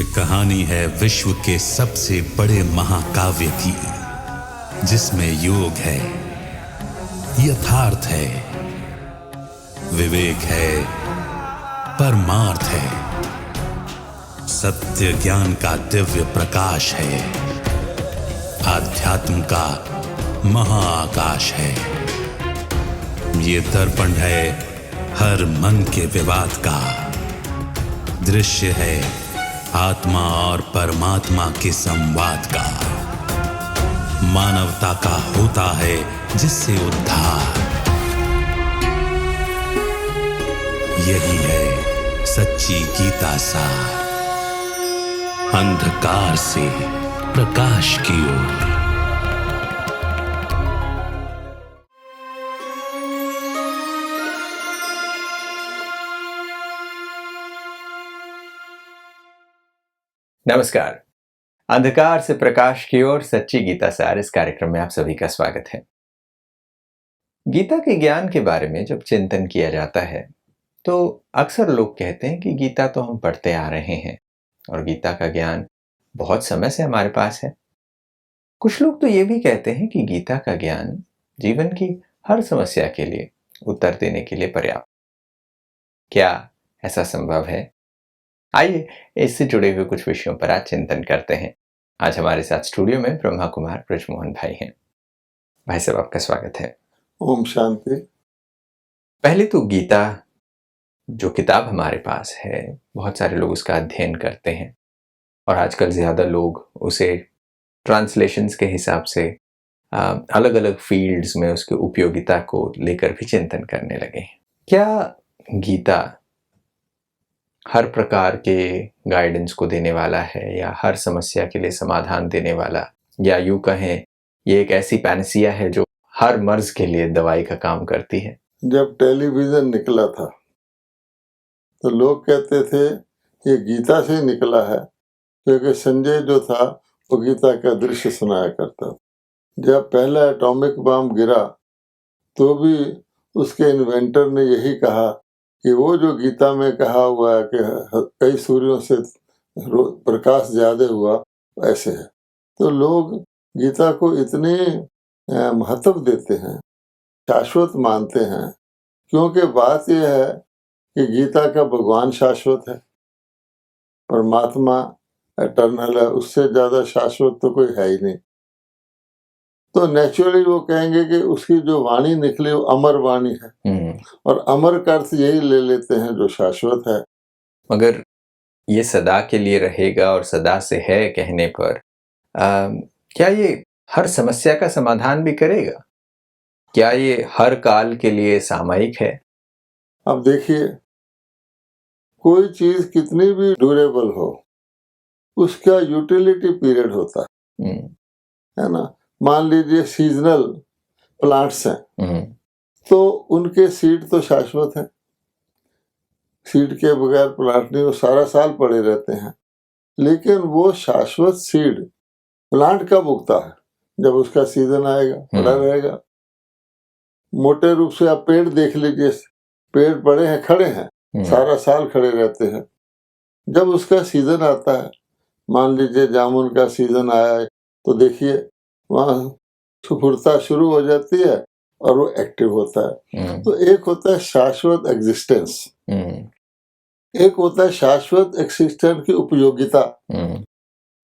कहानी है विश्व के सबसे बड़े महाकाव्य की, जिसमें योग है, यथार्थ है, विवेक है, परमार्थ है, सत्य ज्ञान का दिव्य प्रकाश है, आध्यात्म का महाआकाश है। ये दर्पण है हर मन के विवाद का, दृश्य है आत्मा और परमात्मा के संवाद का, मानवता का होता है जिससे उद्धार। यही है सच्ची गीता सार, अंधकार से प्रकाश की ओर। नमस्कार। अंधकार से प्रकाश की ओर सच्ची गीता सार इस कार्यक्रम में आप सभी का स्वागत है। गीता के ज्ञान के बारे में जब चिंतन किया जाता है तो अक्सर लोग कहते हैं कि गीता तो हम पढ़ते आ रहे हैं और गीता का ज्ञान बहुत समय से हमारे पास है। कुछ लोग तो ये भी कहते हैं कि गीता का ज्ञान जीवन की हर समस्या के लिए उत्तर देने के लिए पर्याप्त। क्या ऐसा संभव है? आइए इससे जुड़े हुए कुछ विषयों पर आज चिंतन करते हैं। आज हमारे साथ स्टूडियो में ब्रह्मा कुमार ब्रजमोहन भाई हैं। भाई साहब, आपका स्वागत है। ओम शांति। पहले तो गीता जो किताब हमारे पास है, बहुत सारे लोग उसका अध्ययन करते हैं और आजकल ज़्यादा लोग उसे ट्रांसलेशंस के हिसाब से अलग अलग फील्ड्स में उसकी उपयोगिता को लेकर भी चिंतन करने लगे हैं। क्या गीता हर प्रकार के गाइडेंस को देने वाला है या हर समस्या के लिए समाधान देने वाला, या यूं कहें ये एक ऐसी पैनेसिया है जो हर मर्ज के लिए दवाई का काम करती है? जब टेलीविजन निकला था तो लोग कहते थे ये गीता से निकला है, क्योंकि संजय जो था वो गीता का दृश्य सुनाया करता था। जब पहला एटॉमिक बम गिरा तो भी उसके इन्वेंटर ने यही कहा कि वो जो गीता में कहा हुआ है कि कई सूर्यों से प्रकाश ज्यादा हुआ, ऐसे है। तो लोग गीता को इतने महत्व देते हैं, शाश्वत मानते हैं, क्योंकि बात यह है कि गीता का भगवान शाश्वत है, परमात्मा एटर्नल है, उससे ज्यादा शाश्वत तो कोई है ही नहीं। तो नेचुरली वो कहेंगे कि उसकी जो वाणी निकली वो अमर वाणी है, और अमर का अर्थ यही ले लेते हैं जो शाश्वत है। मगर ये सदा के लिए रहेगा और सदा से है कहने पर क्या ये हर समस्या का समाधान भी करेगा? क्या ये हर काल के लिए सामयिक है? अब देखिए, कोई चीज कितनी भी ड्यूरेबल हो, उसका यूटिलिटी पीरियड होता है ना। मान लीजिए सीजनल प्लांट्स हैं, तो उनके सीड तो शाश्वत है, सीड के बगैर प्लांट नहीं, वो सारा साल पड़े रहते हैं। लेकिन वो शाश्वत सीड प्लांट कब उगता है? जब उसका सीजन आएगा, पड़ा रहेगा। मोटे रूप से आप पेड़ देख लीजिए, पेड़ बड़े हैं, खड़े हैं, सारा साल खड़े रहते हैं। जब उसका सीजन आता है, मान लीजिए जामुन का सीजन आया है, तो देखिए वहाँ स्फुरता शुरू हो जाती है और वो एक्टिव होता है। तो एक होता है शाश्वत एग्जिस्टेंस, एक होता है शाश्वत एक्सिस्टेंस की उपयोगिता।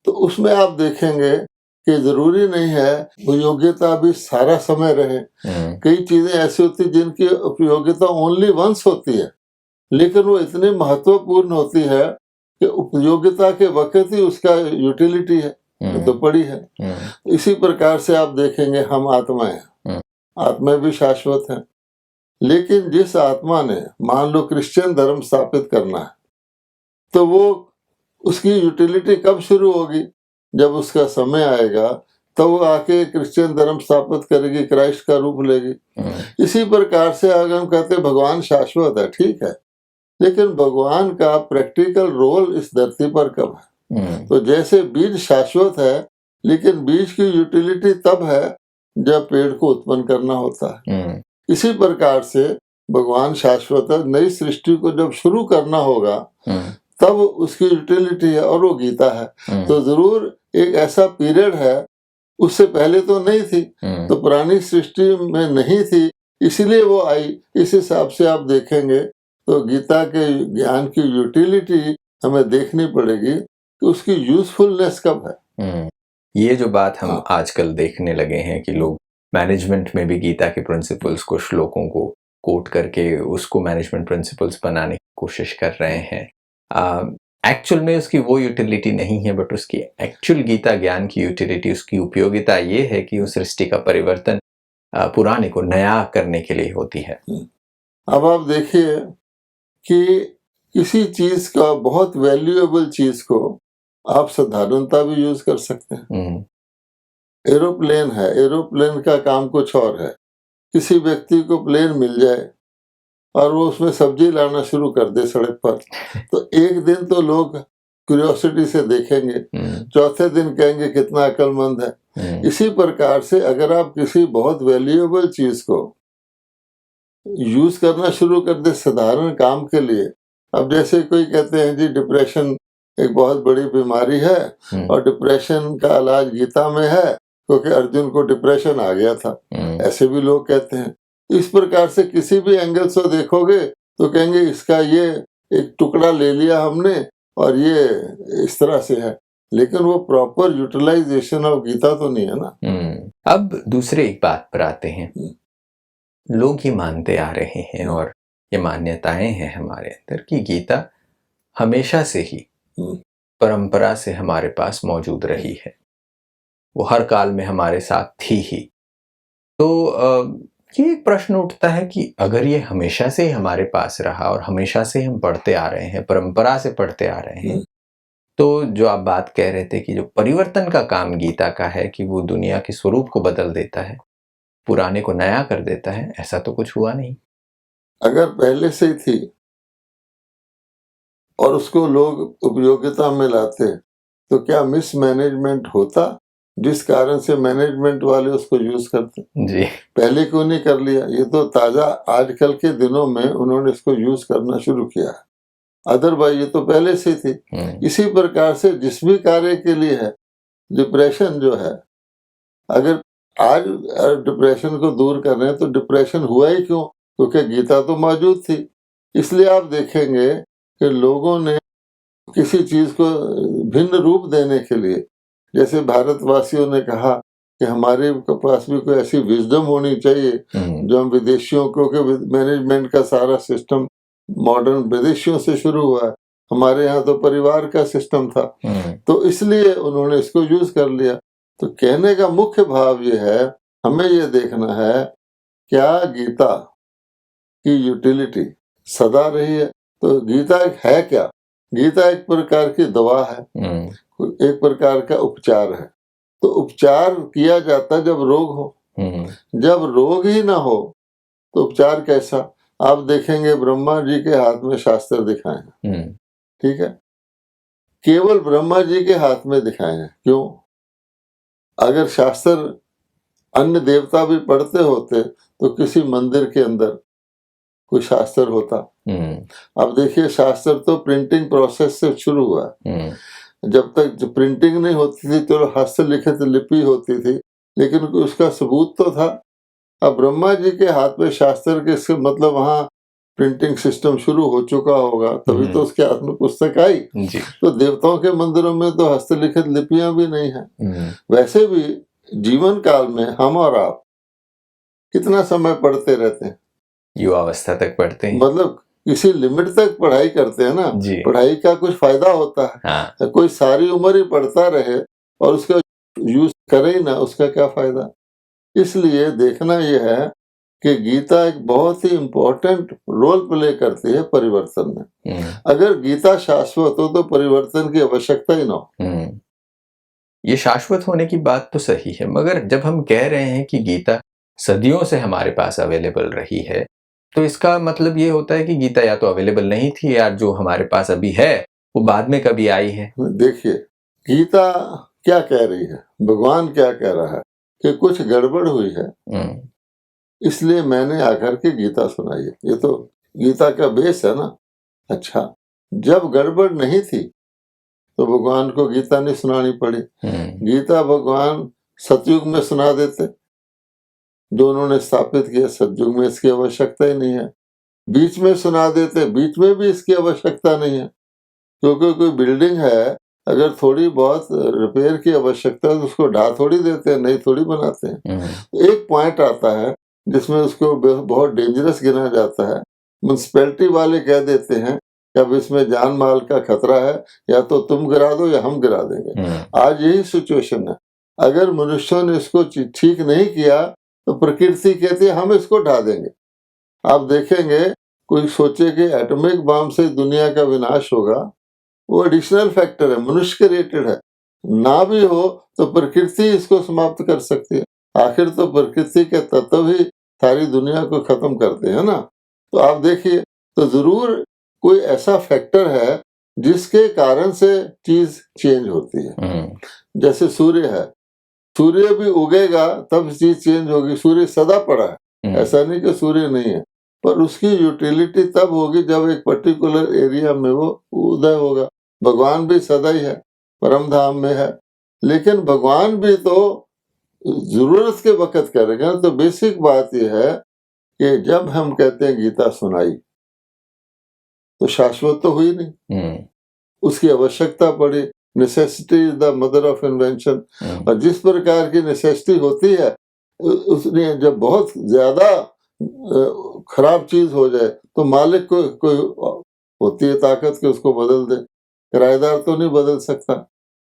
तो उसमें आप देखेंगे कि जरूरी नहीं है उपयोगिता भी सारा समय रहे। कई चीजें ऐसी होती जिनकी उपयोगिता ओनली वंस होती है, लेकिन वो इतनी महत्वपूर्ण होती है कि उपयोगिता के वक्त ही उसका यूटिलिटी है, तो पड़ी है। इसी प्रकार से आप देखेंगे हम आत्मा हैं, आत्मा भी शाश्वत है। लेकिन जिस आत्मा ने मान लो क्रिश्चियन धर्म स्थापित करना है, तो वो उसकी यूटिलिटी कब शुरू होगी? जब उसका समय आएगा तो वो आके क्रिश्चियन धर्म स्थापित करेगी, क्राइस्ट का रूप लेगी। इसी प्रकार से अगर हम कहते हैं भगवान शाश्वत है, ठीक है, लेकिन भगवान का प्रैक्टिकल रोल इस धरती पर कब है? तो जैसे बीज शाश्वत है, लेकिन बीज की यूटिलिटी तब है जब पेड़ को उत्पन्न करना होता है। इसी प्रकार से भगवान शाश्वत है। नई सृष्टि को जब शुरू करना होगा तब उसकी यूटिलिटी है और वो गीता है। तो जरूर एक ऐसा पीरियड है, उससे पहले तो नहीं थी, तो पुरानी सृष्टि में नहीं थी, इसीलिए वो आई। इस हिसाब से आप देखेंगे तो गीता के ज्ञान की यूटिलिटी हमें देखनी पड़ेगी कि उसकी यूजफुलनेस कब है। ये जो बात हम हाँ। आजकल देखने लगे हैं कि लोग मैनेजमेंट में भी गीता के प्रिंसिपल्स को, श्लोकों को कोट करके उसको मैनेजमेंट प्रिंसिपल्स बनाने की कोशिश कर रहे हैं। एक्चुअल में उसकी वो यूटिलिटी नहीं है, बट उसकी एक्चुअल गीता ज्ञान की यूटिलिटी, उसकी उपयोगिता ये है कि उस सृष्टि का परिवर्तन पुराने को नया करने के लिए होती है। अब आप देखिए कि किसी चीज का, बहुत वैल्यूएबल चीज को आप साधारणता भी यूज कर सकते हैं। एरोप्लेन है, एरोप्लेन का काम कुछ और है। किसी व्यक्ति को प्लेन मिल जाए और वो उसमें सब्जी लाना शुरू कर दे सड़क पर, तो एक दिन तो लोग क्यूरियोसिटी से देखेंगे, चौथे दिन कहेंगे कितना अक्लमंद है। इसी प्रकार से अगर आप किसी बहुत वैल्यूएबल चीज को यूज करना शुरू कर दे साधारण काम के लिए, अब जैसे कोई कहते हैं जी डिप्रेशन एक बहुत बड़ी बीमारी है और डिप्रेशन का इलाज गीता में है क्योंकि अर्जुन को डिप्रेशन आ गया था, ऐसे भी लोग कहते हैं। इस प्रकार से किसी भी एंगल से देखोगे तो कहेंगे इसका ये एक टुकड़ा ले लिया हमने और ये इस तरह से है, लेकिन वो प्रॉपर यूटिलाइजेशन ऑफ गीता तो नहीं है ना। अब दूसरे एक बात पर आते हैं। लोग ये मानते आ रहे हैं और ये मान्यताएं हैं हमारे अंदर कि गीता हमेशा से ही परंपरा से हमारे पास मौजूद रही है, वो हर काल में हमारे साथ थी ही। तो ये एक प्रश्न उठता है कि अगर ये हमेशा से ही हमारे पास रहा और हमेशा से हम पढ़ते आ रहे हैं, परंपरा से पढ़ते आ रहे हैं, तो जो आप बात कह रहे थे कि जो परिवर्तन का काम गीता का है कि वो दुनिया के स्वरूप को बदल देता है, पुराने को नया कर देता है, ऐसा तो कुछ हुआ नहीं। अगर पहले से ही थी और उसको लोग उपयोगिता में लाते तो क्या मिसमैनेजमेंट होता जिस कारण से मैनेजमेंट वाले उसको यूज करते? जी। पहले क्यों नहीं कर लिया? ये तो ताजा आजकल के दिनों में उन्होंने इसको यूज करना शुरू किया है, अदरवाइज ये तो पहले से थी। इसी प्रकार से जिस भी कार्य के लिए है, डिप्रेशन जो है, अगर आज डिप्रेशन को दूर कर रहे हैं तो डिप्रेशन हुआ ही क्यों? क्योंकि गीता तो मौजूद थी। इसलिए आप देखेंगे कि लोगों ने किसी चीज को भिन्न रूप देने के लिए, जैसे भारतवासियों ने कहा कि हमारे पास भी कोई ऐसी विजडम होनी चाहिए जो हम विदेशियों को, के मैनेजमेंट का सारा सिस्टम मॉडर्न विदेशियों से शुरू हुआ है, हमारे यहाँ तो परिवार का सिस्टम था, तो इसलिए उन्होंने इसको यूज कर लिया। तो कहने का मुख्य भाव ये है, हमें ये देखना है क्या गीता की यूटिलिटी सदा रही है। तो गीता है क्या? गीता एक प्रकार की दवा है, एक प्रकार का उपचार है। तो उपचार किया जाता जब रोग हो, जब रोग ही ना हो तो उपचार कैसा? आप देखेंगे ब्रह्मा जी के हाथ में शास्त्र दिखाए हैं, ठीक है, केवल ब्रह्मा जी के हाथ में दिखाए हैं। क्यों? अगर शास्त्र अन्य देवता भी पढ़ते होते तो किसी मंदिर के अंदर कोई शास्त्र होता। अब देखिए शास्त्र तो प्रिंटिंग प्रोसेस से शुरू हुआ। जब तक प्रिंटिंग नहीं होती थी तो हस्तलिखित लिपि होती थी, लेकिन उसका सबूत तो था। अब ब्रह्मा जी के हाथ में शास्त्र के मतलब वहाँ प्रिंटिंग सिस्टम शुरू हो चुका होगा, तभी तो उसके हाथ में पुस्तक आई। तो देवताओं के मंदिरों में तो हस्तलिखित लिपियां भी नहीं है। वैसे भी जीवन काल में हम और आप कितना समय पढ़ते रहते हैं? युवावस्था तक पढ़ते हैं, मतलब किसी लिमिट तक पढ़ाई करते हैं ना। पढ़ाई का कुछ फायदा होता है? हाँ। कोई सारी उम्र ही पढ़ता रहे और उसका यूज करे ही ना, उसका क्या फायदा? इसलिए देखना यह है कि गीता एक बहुत ही इम्पोर्टेंट रोल प्ले करती है परिवर्तन में। अगर गीता शाश्वत हो तो परिवर्तन की आवश्यकता ही ना हो। ये शाश्वत होने की बात तो सही है, मगर जब हम कह रहे हैं कि गीता सदियों से हमारे पास अवेलेबल रही है, तो इसका मतलब ये होता है कि गीता या तो अवेलेबल नहीं थी या जो हमारे पास अभी है वो बाद में कभी आई है। देखिए गीता क्या कह रही है, भगवान क्या कह रहा है कि कुछ गड़बड़ हुई है, इसलिए मैंने आकर के गीता सुनाई है। ये तो गीता का बेस है ना। अच्छा, जब गड़बड़ नहीं थी तो भगवान को गीता नहीं सुनानी पड़ी। गीता भगवान सतयुग में सुना देते, जो उन्होंने स्थापित किया। सतयुग में इसकी आवश्यकता ही नहीं है। बीच में सुना देते, बीच में भी इसकी आवश्यकता नहीं है, क्योंकि कोई बिल्डिंग है, अगर थोड़ी बहुत रिपेयर की आवश्यकता है तो उसको ढा थोड़ी देते हैं, नहीं थोड़ी बनाते हैं। एक पॉइंट आता है जिसमें उसको बहुत डेंजरस गिना जाता है। म्युनिसिपैलिटी वाले कह देते हैं कि अब इसमें जान माल का खतरा है, या तो तुम गिरा दो या हम गिरा देंगे। आज यही सिचुएशन है। अगर मनुष्यों ने इसको ठीक नहीं किया तो प्रकृति कहती है हम इसको ढा देंगे। आप देखेंगे कोई सोचे कि एटॉमिक बम से दुनिया का विनाश होगा, वो एडिशनल फैक्टर है, मनुष्य क्रिएटेड है। ना भी हो तो प्रकृति इसको समाप्त कर सकती है। आखिर तो प्रकृति के तत्व ही सारी दुनिया को खत्म करते हैं ना। तो आप देखिए, तो जरूर कोई ऐसा फैक्टर है जिसके कारण से चीज चेंज होती है। जैसे सूर्य है, सूर्य भी उगेगा तब चीज चेंज होगी। सूर्य सदा पड़ा है, ऐसा नहीं कि सूर्य नहीं है, पर उसकी यूटिलिटी तब होगी जब एक पर्टिकुलर एरिया में वो उदय होगा। भगवान भी सदा ही है, परम धाम में है, लेकिन भगवान भी तो जरूरत के वक्त करेगा। तो बेसिक बात यह है कि जब हम कहते हैं गीता सुनाई, तो शाश्वत तो हुई नहीं, उसकी आवश्यकता पड़ी। Necessity is the mother of invention. और जिस प्रकार की नेसेसिटी होती है, उसने जब बहुत ज्यादा खराब चीज हो जाए तो मालिक को कोई होती है ताकत कि उसको बदल दे। किराएदार तो नहीं बदल सकता।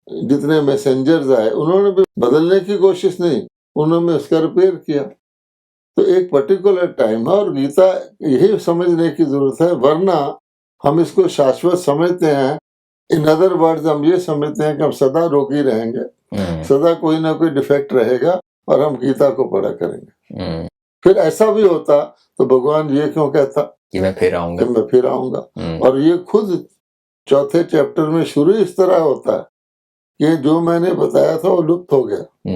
जितने मैसेंजर्स आए उन्होंने भी बदलने की कोशिश नहीं, उन्होंने उसका रिपेयर किया। तो एक पर्टिकुलर टाइम है, और गीता यही समझने की जरूरत है, वरना हम इसको शाश्वत समझते हैं। इन अदर वर्ड्स हम ये समझते हैं कि हम सदा रोगी रहेंगे, सदा कोई ना कोई डिफेक्ट रहेगा और हम गीता को पढ़ा करेंगे। फिर ऐसा भी होता तो भगवान ये क्यों कहता कि मैं फिर आऊंगा। और ये खुद चौथे चैप्टर में शुरू इस तरह होता है कि जो मैंने बताया था वो लुप्त हो गया।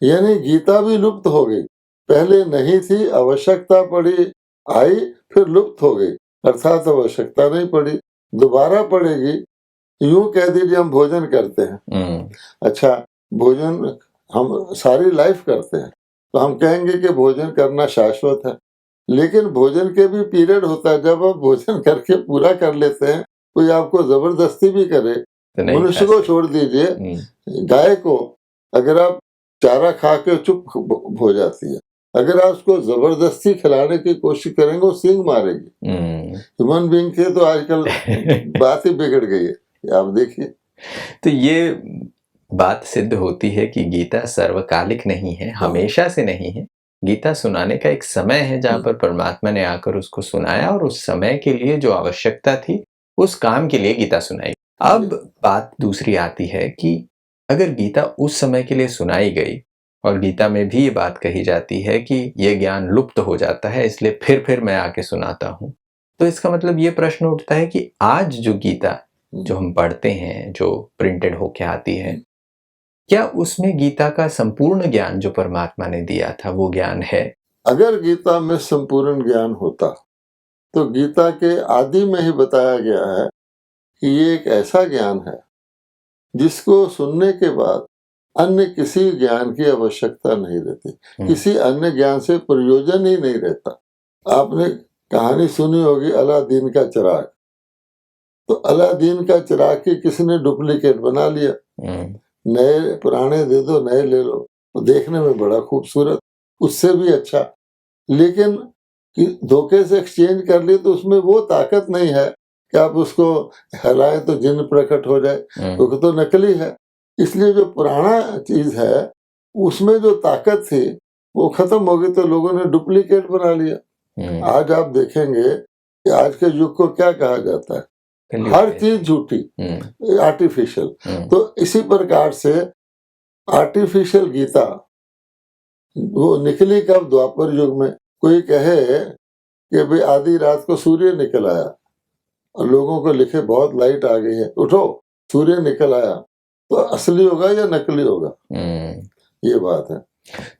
यानी गीता भी लुप्त हो गई, पहले नहीं थी, आवश्यकता पड़ी, आई, फिर लुप्त हो गई, अर्थात आवश्यकता नहीं पड़ी, दोबारा पड़ेगी। यूं कह दीजिए हम भोजन करते हैं, अच्छा भोजन हम सारी लाइफ करते हैं, तो हम कहेंगे कि भोजन करना शाश्वत है, लेकिन भोजन के भी पीरियड होता है। जब आप भोजन करके पूरा कर लेते हैं, कोई आपको जबरदस्ती भी करे, मनुष्य को छोड़ दीजिए, गाय को अगर आप चारा खा के चुप हो जाती है, अगर आप उसको जबरदस्ती खिलाने की कोशिश करेंगे वो सींग मारेगी। ह्यूमन बीइंग के तो आजकल बात ही बिगड़ गई है, आप देखिए। तो ये बात सिद्ध होती है कि गीता सर्वकालिक नहीं है, हमेशा से नहीं है। गीता सुनाने का एक समय है जहाँ पर परमात्मा ने आकर उसको सुनाया, और उस समय के लिए जो आवश्यकता थी उस काम के लिए गीता सुनाई। अब बात दूसरी आती है कि अगर गीता उस समय के लिए सुनाई गई, और गीता में भी ये बात कही जाती है कि ये ज्ञान लुप्त हो जाता है, इसलिए फिर मैं आके सुनाता हूँ, तो इसका मतलब ये प्रश्न उठता है कि आज जो गीता जो हम पढ़ते हैं, जो प्रिंटेड होके आती है, क्या उसमें गीता का संपूर्ण ज्ञान जो परमात्मा ने दिया था वो ज्ञान है? अगर गीता में संपूर्ण ज्ञान होता तो गीता के आदि में ही बताया गया है कि ये एक ऐसा ज्ञान है जिसको सुनने के बाद अन्य किसी ज्ञान की आवश्यकता नहीं रहती, किसी अन्य ज्ञान से प्रयोजन ही नहीं रहता। आपने कहानी सुनी होगी अलादीन का चिराग। तो अलादीन का चिराग की किसने डुप्लीकेट बना लिया, नए पुराने दे दो, नए ले लो, तो देखने में बड़ा खूबसूरत, उससे भी अच्छा, लेकिन धोखे से एक्सचेंज कर लिए तो उसमें वो ताकत नहीं है कि आप उसको हिलाए तो जिन्न प्रकट हो जाए, क्योंकि तो नकली है। इसलिए जो पुराना चीज है उसमें जो ताकत थी वो खत्म हो गई, तो लोगों ने डुप्लीकेट बना लिया। आज आप देखेंगे कि आज के युग को क्या कहा जाता है, हर चीज झूठी, आर्टिफिशियल। तो इसी प्रकार से आर्टिफिशियल गीता वो निकली कब, द्वापर युग में। कोई कहे कि भाई आधी रात को सूर्य निकल आया, और लोगों को लिखे बहुत लाइट आ गई है, उठो सूर्य निकल आया, तो असली होगा या नकली होगा? ये बात है।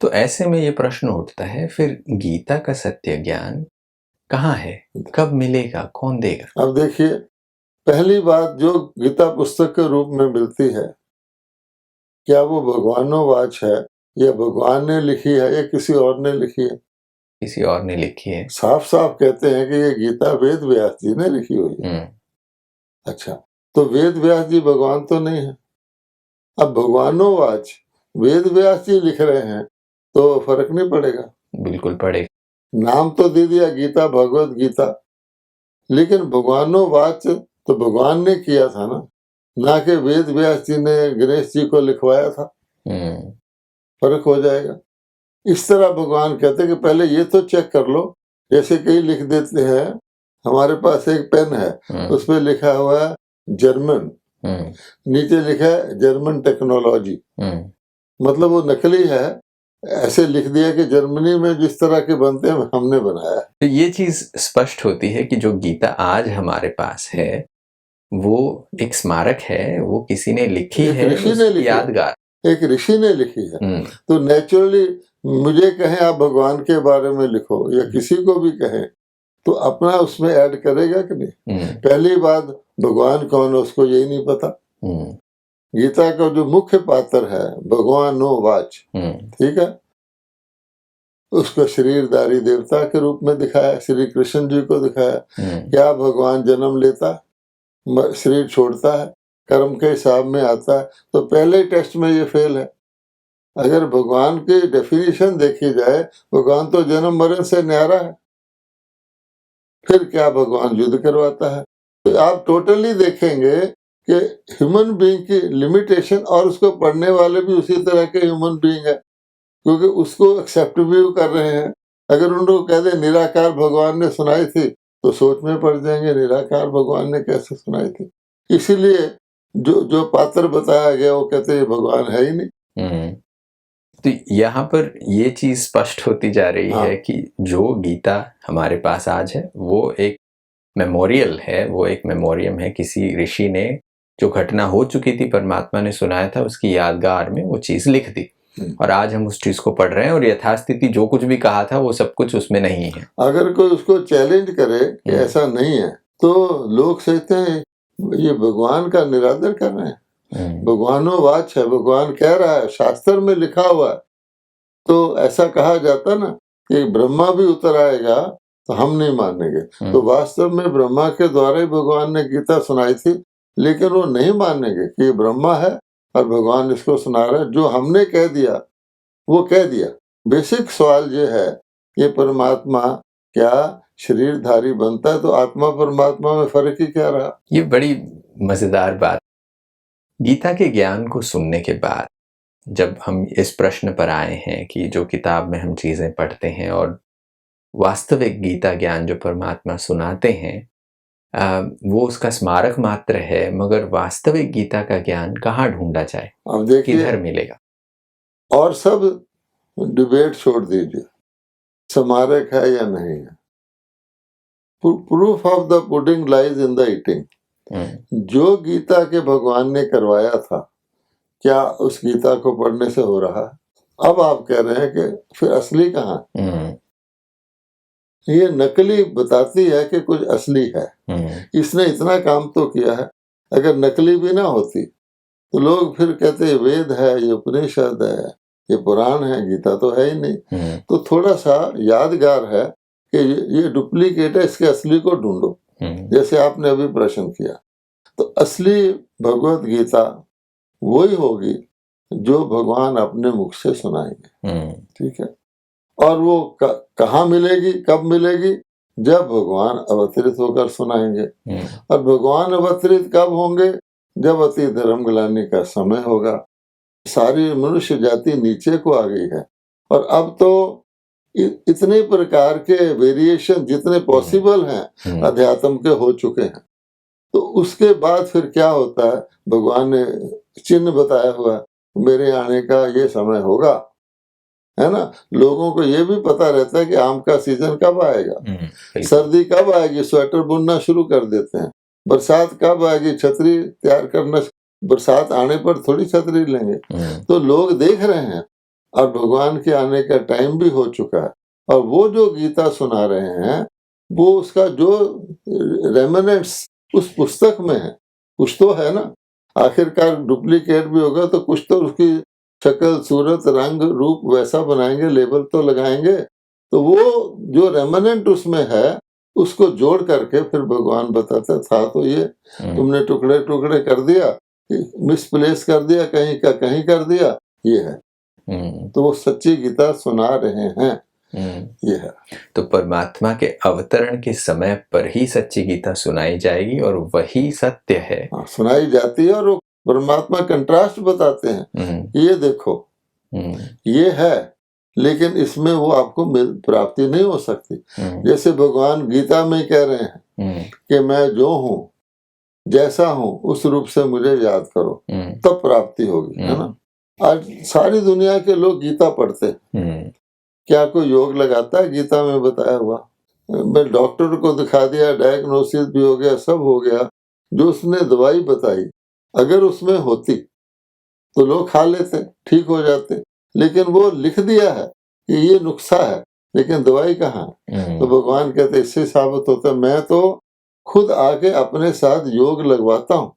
तो ऐसे में ये प्रश्न उठता है, फिर गीता का सत्य ज्ञान कहाँ है, कब मिलेगा, कौन देगा? अब देखिए, पहली बात जो गीता पुस्तक के रूप में मिलती है, क्या वो भगवानोवाच है या भगवान ने लिखी है या किसी और ने लिखी है? किसी और ने लिखी है। साफ साफ कहते हैं कि ये गीता वेद व्यास जी ने लिखी हुई है। अच्छा, तो वेद व्यास जी भगवान तो नहीं है। अब भगवानोवाच वेद व्यास जी लिख रहे हैं तो फर्क नहीं पड़ेगा? बिल्कुल पड़ेगा। नाम तो दे दिया गीता, भगवत गीता, लेकिन भगवानोवाच तो भगवान ने किया था ना कि वेद व्यास जी ने गणेश जी को लिखवाया था। फर्क हो जाएगा। इस तरह भगवान कहते हैं कि पहले ये तो चेक कर लो। जैसे कई लिख देते हैं, हमारे पास एक पेन है, उस पर लिखा हुआ है जर्मन, नीचे लिखा है जर्मन टेक्नोलॉजी, मतलब वो नकली है। ऐसे लिख दिया कि जर्मनी में जिस तरह के बनते हैं हमने बनाया। तो ये चीज स्पष्ट होती है कि जो गीता आज हमारे पास है वो एक स्मारक है, वो किसी ने लिखी है, ऋषि ने लिखी, यादगार एक ऋषि ने लिखी है। तो नेचुरली मुझे कहें आप भगवान के बारे में लिखो या किसी को भी कहें तो अपना उसमें ऐड करेगा कि नहीं? पहली बात भगवान कौन है उसको यही नहीं पता। गीता का जो मुख्य पात्र है भगवानोवाच, ठीक है, उसको शरीरधारी देवता के रूप में दिखाया, श्री कृष्ण जी को दिखाया। क्या भगवान जन्म लेता, शरीर छोड़ता है, कर्म के हिसाब में आता है? तो पहले टेस्ट में ये फेल है। अगर भगवान की डेफिनेशन देखी जाए, भगवान तो जन्म मरण से न्यारा है, फिर क्या भगवान युद्ध करवाता है? तो आप टोटली देखेंगे कि ह्यूमन बीइंग की लिमिटेशन, और उसको पढ़ने वाले भी उसी तरह के ह्यूमन बीइंग है, क्योंकि उसको एक्सेप्ट भी कर रहे हैं। अगर उनको कह दे निराकार भगवान ने सुनाई थी तो सोच में पड़ जाएंगे निराकार भगवान ने कैसे सुनाई थी। इसीलिए जो पात्र बताया गया वो कहते हैं भगवान है ही नहीं। तो यहाँ पर ये चीज स्पष्ट होती जा रही है कि जो गीता हमारे पास आज है वो एक मेमोरियल है, वो एक मेमोरियम है। किसी ऋषि ने जो घटना हो चुकी थी, परमात्मा ने सुनाया था, उसकी यादगार में वो चीज लिख दी और आज हम उस चीज को पढ़ रहे हैं और यथास्थिति जो कुछ भी कहा था वो सब कुछ उसमें नहीं है। अगर कोई उसको चैलेंज करे कि ऐसा नहीं है तो लोग सोचते हैं ये भगवान का निरादर कर रहे हैं। भगवानोवाच है, भगवान कह रहा है, शास्त्र में लिखा हुआ है। तो ऐसा कहा जाता ना कि ब्रह्मा भी उतर आएगा तो हम नहीं मानेंगे। तो वास्तव में ब्रह्मा के द्वारा ही भगवान ने गीता सुनाई थी, लेकिन वो नहीं मानेंगे कि ये ब्रह्मा है और भगवान इसको सुना रहा है। जो हमने कह दिया वो कह दिया। बेसिक सवाल ये है, ये परमात्मा क्या शरीरधारी बनता है तो आत्मा परमात्मा में फर्क ही क्या रहा? ये बड़ी मजेदार बात। गीता के ज्ञान को सुनने के बाद जब हम इस प्रश्न पर आए हैं कि जो किताब में हम चीजें पढ़ते हैं और वास्तविक गीता ज्ञान जो परमात्मा सुनाते हैं वो उसका स्मारक मात्र है, मगर वास्तविक गीता का ज्ञान कहाँ ढूंढा जाए, अब देखिए किधर मिलेगा? और सब डिबेट छोड़ दीजिए, स्मारक है या नहीं है। Proof of the pudding lies in the eating. जो गीता के भगवान ने करवाया था, क्या उस गीता को पढ़ने से हो रहा है? अब आप कह रहे हैं कि फिर असली कहाँ? ये नकली बताती है कि कुछ असली है। इसने इतना काम तो किया है। अगर नकली भी ना होती तो लोग फिर कहते हैं वेद है, ये उपनिषद है, ये पुराण है, गीता तो है ही नहीं। तो थोड़ा सा यादगार है कि ये डुप्लीकेट है, इसके असली को ढूंढो। जैसे आपने अभी प्रश्न किया, तो असली भगवत गीता वही होगी जो भगवान अपने मुख से सुनाएंगे, ठीक है। और वो कहाँ मिलेगी, कब मिलेगी? जब भगवान अवतरित होकर सुनाएंगे। और भगवान अवतरित कब होंगे? जब अति धर्म ग्लानि का समय होगा। सारी मनुष्य जाति नीचे को आ गई है और अब तो इतने प्रकार के वेरिएशन जितने पॉसिबल हैं अध्यात्म के हो चुके हैं। तो उसके बाद फिर क्या होता है? भगवान ने चिन्ह बताया हुआ मेरे आने का ये समय होगा, है ना। लोगों को ये भी पता रहता है कि आम का सीजन कब आएगा, सर्दी कब आएगी, स्वेटर बुनना शुरू कर देते हैं। बरसात कब आएगी, छतरी तैयार करना। बरसात आने पर थोड़ी छतरी लेंगे। तो लोग देख रहे हैं और भगवान के आने का टाइम भी हो चुका है। और वो जो गीता सुना रहे हैं वो उसका जो रेमिनेंट्स उस पुस्तक में है, कुछ तो है ना। आखिरकार डुप्लीकेट भी होगा तो कुछ तो उसकी शक्ल सूरत रंग रूप वैसा बनाएंगे, लेबल तो लगाएंगे। तो वो जो रेमनेंट उसमें है उसको जोड़ करके फिर भगवान बताता था तो ये तुमने टुकड़े टुकड़े कर दिया, मिसप्लेस कर दिया, कहीं का कहीं कर दिया, ये है। तो वो सच्ची गीता सुना रहे हैं, ये है। तो परमात्मा के अवतरण के समय पर ही सच्ची गीता सुनाई जाएगी और वही सत्य है। सुनाई जाती है और वो परमात्मा कंट्रास्ट बताते हैं, ये देखो ये है, लेकिन इसमें वो आपको प्राप्ति नहीं हो सकती। जैसे भगवान गीता में कह रहे हैं कि मैं जो हूँ जैसा हूँ उस रूप से मुझे याद करो, तब प्राप्ति होगी, है ना। आज सारी दुनिया के लोग गीता पढ़ते हैं, क्या कोई योग लगाता है गीता में बताया हुआ? मैं डॉक्टर को दिखा दिया, डायग्नोसिस भी हो गया, सब हो गया, जो उसने दवाई बताई अगर उसमें होती तो लोग खा लेते, ठीक हो जाते, लेकिन वो लिख दिया है कि ये नुस्खा है, लेकिन दवाई कहाँ? तो भगवान कहते इससे साबित होता है मैं तो खुद आके अपने साथ योग लगवाता हूँ।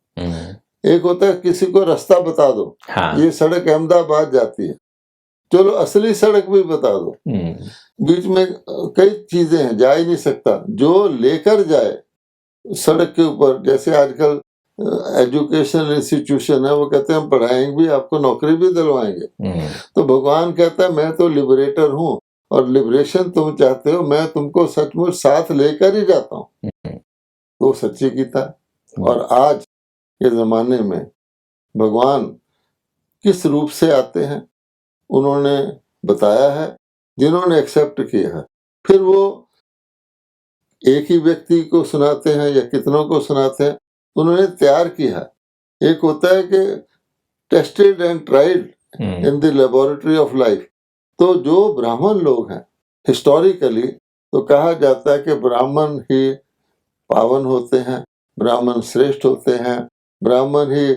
एक होता है किसी को रास्ता बता दो, ये सड़क अहमदाबाद जाती है, चलो असली सड़क भी बता दो, बीच में कई चीजें हैं, जा ही नहीं सकता, जो लेकर जाए सड़क के ऊपर। जैसे आजकल एजुकेशनल इंस्टीट्यूशन है, वो कहते हैं हम पढ़ाएंगे भी, आपको नौकरी भी दिलवाएंगे। तो भगवान कहता है मैं तो लिबरेटर हूँ और लिबरेशन तुम चाहते हो, मैं तुमको सचमुच साथ लेकर ही जाता हूँ। वो सच्ची गीता। और आज के जमाने में भगवान किस रूप से आते हैं उन्होंने बताया है, जिन्होंने एक्सेप्ट किया है, फिर वो एक ही व्यक्ति को सुनाते हैं या कितनों को सुनाते हैं, उन्होंने तैयार किया है। एक होता है कि tested and tried in the laboratory of life. तो जो ब्राह्मण लोग हैं हिस्टोरिकली तो कहा जाता है कि ब्राह्मण ही पावन होते हैं, ब्राह्मण श्रेष्ठ होते हैं, ब्राह्मण ही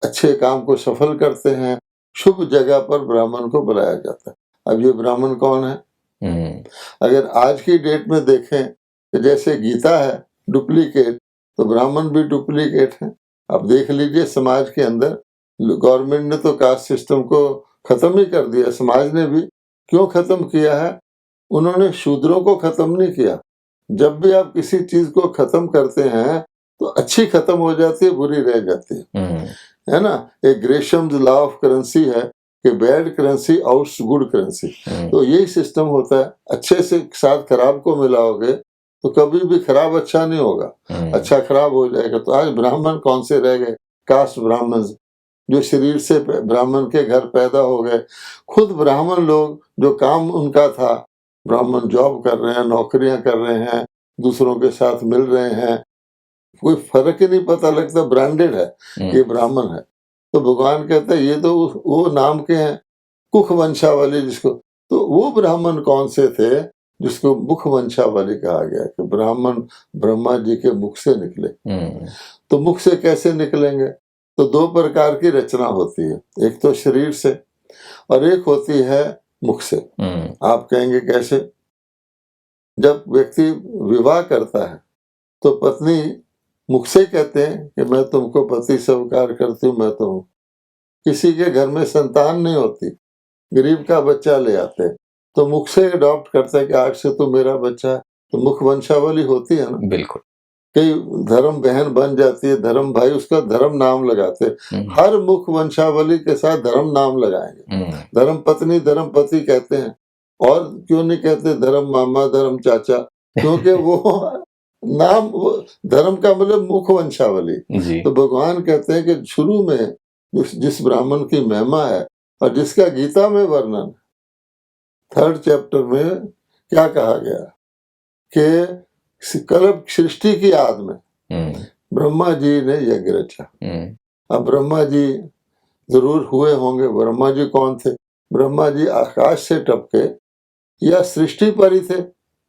अच्छे काम को सफल करते हैं, शुभ जगह पर ब्राह्मण को बुलाया जाता है। अब ये ब्राह्मण कौन है? अगर आज की डेट में देखें तो जैसे गीता है डुप्लीकेट, तो ब्राह्मण भी डुप्लीकेट हैं। अब देख लीजिए समाज के अंदर गवर्नमेंट ने तो कास्ट सिस्टम को खत्म ही कर दिया, समाज ने भी। क्यों खत्म किया है? उन्होंने शूद्रों को खत्म नहीं किया। जब भी आप किसी चीज को खत्म करते हैं तो अच्छी खत्म हो जाती है, बुरी रह जाती है ना। एक ग्रेशम्स लॉ ऑफ करेंसी है कि bad currency outs good currency. तो यही सिस्टम होता है, अच्छे से साथ खराब को मिलाओगे तो कभी भी खराब अच्छा नहीं होगा, अच्छा खराब हो जाएगा। तो आज ब्राह्मण कौन से रह गए? कास्ट ब्राह्मण, जो शरीर से ब्राह्मण के घर पैदा हो गए। खुद ब्राह्मण लोग जो काम उनका था, ब्राह्मण जॉब कर रहे हैं, नौकरियां कर रहे हैं, दूसरों के साथ मिल रहे हैं, कोई फर्क ही नहीं पता लगता, ब्रांडेड है ये ब्राह्मण है। तो भगवान कहते हैं ये तो वो नाम के हैं कुख वंशावली जिसको। तो वो ब्राह्मण कौन से थे जिसको मुख वंशावली कहा गया कि ब्राह्मण ब्रह्मा जी के मुख से निकले। तो मुख से कैसे निकलेंगे? तो दो प्रकार की रचना होती है, एक तो शरीर से और एक होती है मुख से। आप कहेंगे कैसे? जब व्यक्ति विवाह करता है तो पत्नी मुख से कहते हैं कि मैं तुमको पति स्वीकार करती हूँ, मैं तो हूँ। किसी के घर में संतान नहीं होती, गरीब का बच्चा ले आते हैं तो मुख से अडॉप्ट करता है कि आज से तो मेरा बच्चा है। तो मुख वंशावली होती है ना। बिल्कुल। कई धर्म बहन बन जाती है, धर्म भाई उसका धर्म नाम लगाते हैं। हर मुख वंशावली के साथ धर्म नाम लगाएंगे। धर्म पत्नी धर्म पति कहते हैं, और क्यों नहीं कहते धर्म मामा धर्म चाचा? क्योंकि वो नाम धर्म का मतलब मुख वंशावली। तो भगवान कहते हैं कि शुरू में जिस ब्राह्मण की महिमा है और जिसका गीता में वर्णन 3rd चैप्टर में क्या कहा गया कि कल्प सृष्टि की आद में ब्रह्मा जी ने यज्ञ रचा। अब ब्रह्मा जी जरूर हुए होंगे। ब्रह्मा जी कौन थे? ब्रह्मा जी आकाश से टपके या सृष्टि पर ही थे?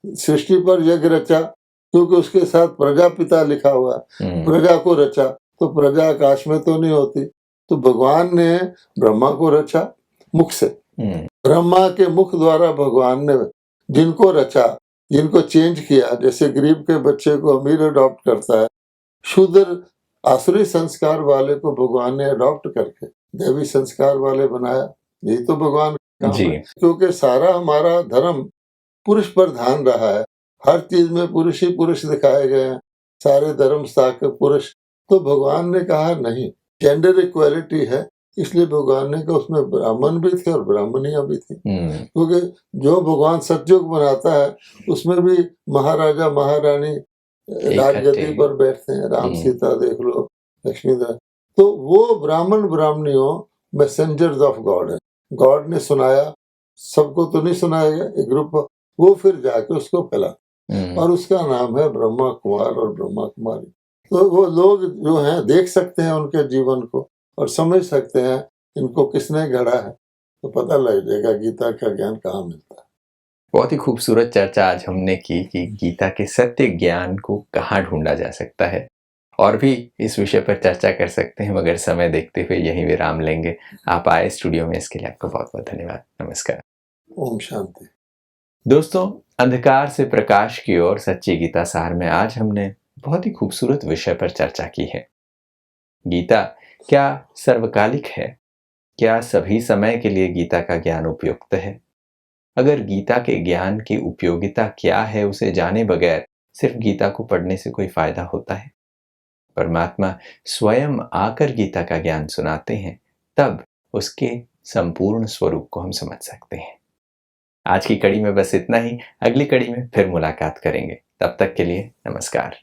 सृष्टि पर यज्ञ रचा क्योंकि उसके साथ प्रजापिता लिखा हुआ, प्रजा को रचा। तो प्रजा आकाश में तो नहीं होती। तो भगवान ने ब्रह्मा को रचा मुख से। ब्रह्मा के मुख द्वारा भगवान ने जिनको रचा, जिनको चेंज किया, जैसे गरीब के बच्चे को अमीर अडॉप्ट करता है, शूद्र आसुरी संस्कार वाले को भगवान ने अडॉप्ट करके दैवी संस्कार वाले बनाया। यही तो भगवान का काम है। क्योंकि सारा हमारा धर्म पुरुष पर ध्यान रहा है, हर चीज में पुरुष ही पुरुष दिखाए गए हैं, सारे धर्म स्थापक पुरुष। तो भगवान ने कहा नहीं, जेंडर इक्वालिटी है, इसलिए भगवान ने कहा उसमें ब्राह्मण भी थे और ब्राह्मणियां भी थी। क्योंकि जो भगवान सतयुग बनाता है उसमें भी महाराजा महारानी राजगद्दी पर बैठते हैं, राम सीता देख लो, लक्ष्मी। तो वो ब्राह्मण ब्राह्मणियों मैसेंजर्स ऑफ गॉड है। गॉड ने सुनाया, सबको तो नहीं सुनाएगा, एक ग्रुप, वो फिर जाके उसको फैला, और उसका नाम है ब्रह्मा कुमार और ब्रह्मा कुमारी। तो वो लोग जो हैं देख सकते हैं उनके जीवन को और समझ सकते हैं इनको किसने गढ़ा है, तो पता लग जाएगा गीता का ज्ञान कहाँ मिलता है। बहुत ही खूबसूरत चर्चा आज हमने की कि गीता के सत्य ज्ञान को कहाँ ढूंढा जा सकता है, और भी इस विषय पर चर्चा कर सकते हैं, मगर समय देखते हुए यहीं विराम लेंगे। आप आए स्टूडियो में, इसके लिए आपको बहुत बहुत धन्यवाद। नमस्कार। ओम शांति। दोस्तों, अंधकार से प्रकाश की ओर सच्ची गीता सार में आज हमने बहुत ही खूबसूरत विषय पर चर्चा की है। गीता क्या सर्वकालिक है? क्या सभी समय के लिए गीता का ज्ञान उपयुक्त है? अगर गीता के ज्ञान की उपयोगिता क्या है, उसे जाने बगैर सिर्फ गीता को पढ़ने से कोई फायदा होता है? परमात्मा स्वयं आकर गीता का ज्ञान सुनाते हैं, तब उसके संपूर्ण स्वरूप को हम समझ सकते हैं। आज की कड़ी में बस इतना ही। अगली कड़ी में फिर मुलाकात करेंगे। तब तक के लिए नमस्कार।